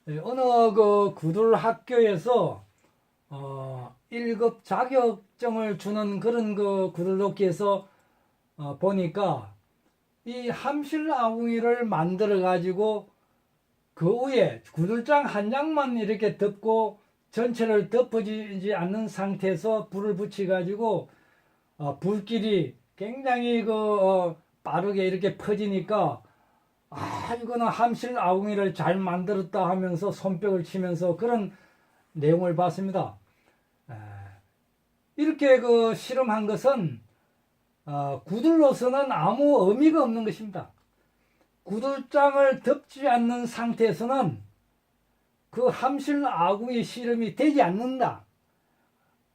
어느 그 구들 학교에서 1급 자격증을 주는 그런 그 구들독기에서 보니까 이 함실 아궁이를 만들어 가지고 그 위에 구들장 한 장만 이렇게 덮고 전체를 덮어지지 않는 상태에서 불을 붙여 가지고 불길이 굉장히 빠르게 이렇게 퍼지니까 이거는 함실 아궁이를 잘 만들었다 하면서 손뼉을 치면서 그런 내용을 봤습니다. 이렇게 실험한 것은 구들로서는 아무 의미가 없는 것입니다. 구들장을 덮지 않는 상태에서는 그 함실 아궁이 실험이 되지 않는다.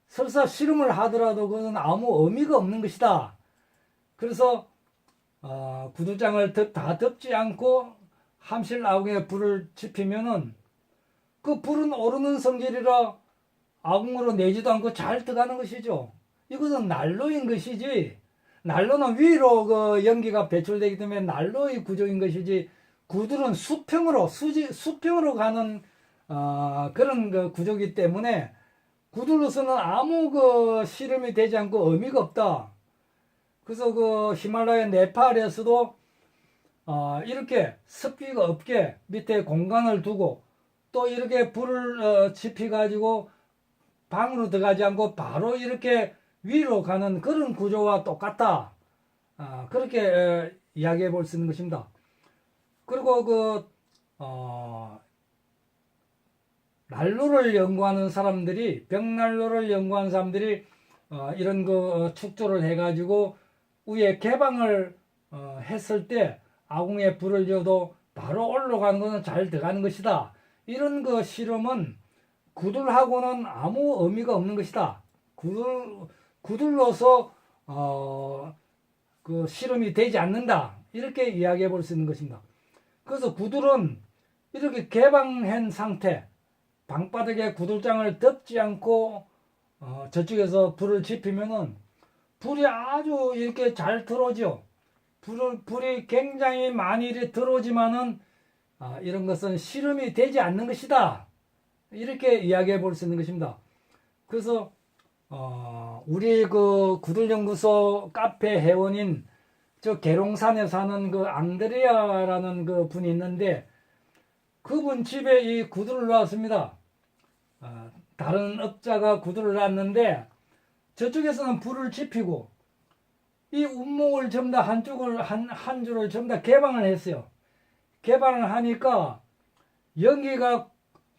설사 실험을 하더라도 그것은 아무 의미가 없는 것이다. 그래서 구들장을 다 덮지 않고 함실 아궁이에 불을 지피면은 그 불은 오르는 성질이라 아궁으로 내지도 않고 잘 들어가는 것이죠. 이것은 난로인 것이지, 난로는 위로 연기가 배출되기 때문에 난로의 구조인 것이지, 구들은 수평으로 가는 그런 구조이기 때문에 구들로서는 아무 실험이 되지 않고 의미가 없다. 그래서 히말라야 네팔에서도 이렇게 습기가 없게 밑에 공간을 두고 또 이렇게 불을 지피 가지고 방으로 들어가지 않고 바로 이렇게 위로 가는 그런 구조와 똑같다. 그렇게 이야기해 볼 수 있는 것입니다. 그리고 난로를 연구하는 사람들이, 벽난로를 연구하는 사람들이 이런 축조를 해가지고 위에 개방을 했을 때 아궁이에 불을 지어도 바로 올라가는 것은 잘 들어가는 것이다. 이런 실험은 구들하고는 아무 의미가 없는 것이다. 구들로서 실험이 되지 않는다. 이렇게 이야기해 볼 수 있는 것입니다. 그래서 구들은 이렇게 개방한 상태, 방바닥에 구들장을 덮지 않고 저쪽에서 불을 지피면은 불이 아주 이렇게 잘 들어오죠. 불이 굉장히 많이 들어오지만은 이런 것은 실험이 되지 않는 것이다. 이렇게 이야기해 볼 수 있는 것입니다. 그래서 우리 구들연구소 카페 회원인 저 계룡산에 사는 앙드레아라는 분이 있는데, 그분 집에 이 구들을 놨습니다. 다른 업자가 구들을 놨는데 저쪽에서는 불을 지피고 이 운목을 전부 다 한 줄을 전부 다 개방을 했어요. 개방을 하니까 연기가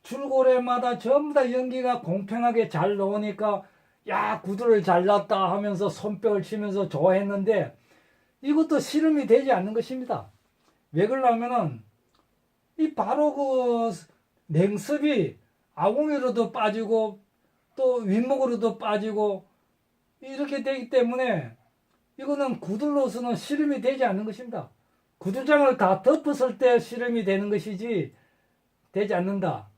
줄고래마다 전부 다 연기가 공평하게 잘 나오니까 야, 구들을 잘 놨다 하면서 손뼉을 치면서 좋아했는데 이것도 실험이 되지 않는 것입니다. 왜 그러냐면은 이 바로 냉습이 아궁이로도 빠지고 또 윗목으로도 빠지고 이렇게 되기 때문에 이거는 구들로서는 실험이 되지 않는 것입니다. 구들장을 다 덮었을 때 실험이 되는 것이지 되지 않는다.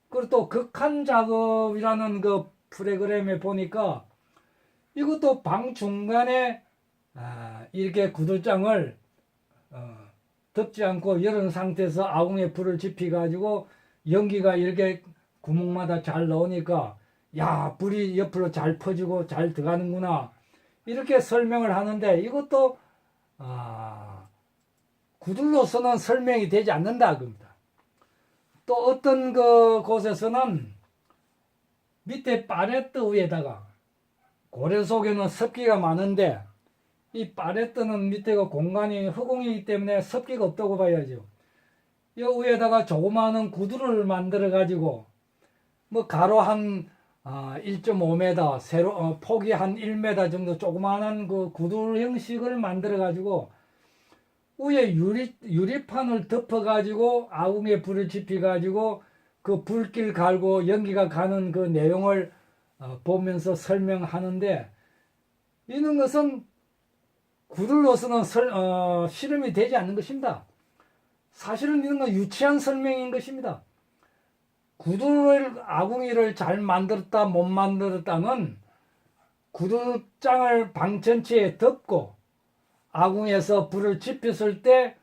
그리고 또 극한 작업이라는 프로그램에 보니까 이것도 방 중간에 이렇게 구들장을 덮지 않고 열은 상태에서 아궁이에 불을 지피 가지고 연기가 이렇게 구멍마다 잘 나오니까 야, 불이 옆으로 잘 퍼지고 잘 들어가는구나, 이렇게 설명을 하는데 이것도 구들로서는 설명이 되지 않는다 겁니다. 또 어떤 곳에서는 밑에 파레트 위에다가, 고래 속에는 습기가 많은데 이 파레트는 밑에가 공간이 허공이기 때문에 습기가 없다고 봐야죠. 이 위에다가 조그마한 구두를 만들어 가지고 가로 한 1.5m, 세로 폭이 한 1m 정도 조그마한 구두 형식을 만들어 가지고 위에 유리판을 덮어 가지고 아궁이에 불을 지피 가지고 그 불길 갈고 연기가 가는 그 내용을 보면서 설명하는데, 이런 것은 구들로서는 실험이 되지 않는 것입니다. 사실은 이런 건 유치한 설명인 것입니다. 아궁이를 잘 만들었다 못 만들었다는 구들장을 방 전체에 덮고 아궁이에서 불을 지폈을 때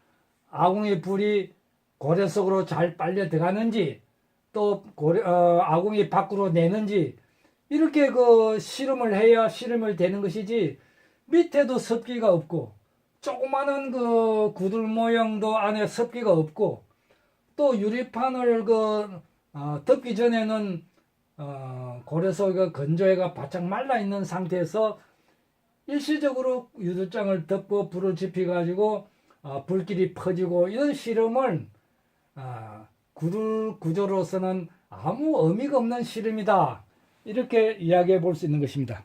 아궁이 불이 고래 속으로 잘 빨려 들어가는지, 또 아궁이 밖으로 내는지 이렇게 그 실험을 해야 실험을 되는 것이지, 밑에도 습기가 없고 조그마한 그 구들 모형도 안에 습기가 없고, 또 유리판을 덮기 전에는 고래소가 건조해가 바짝 말라 있는 상태에서 일시적으로 유리장을 덮고 불을 지피 가지고 불길이 퍼지고, 이런 실험을 구들 구조로서는 아무 의미가 없는 실험이다, 이렇게 이야기해 볼 수 있는 것입니다.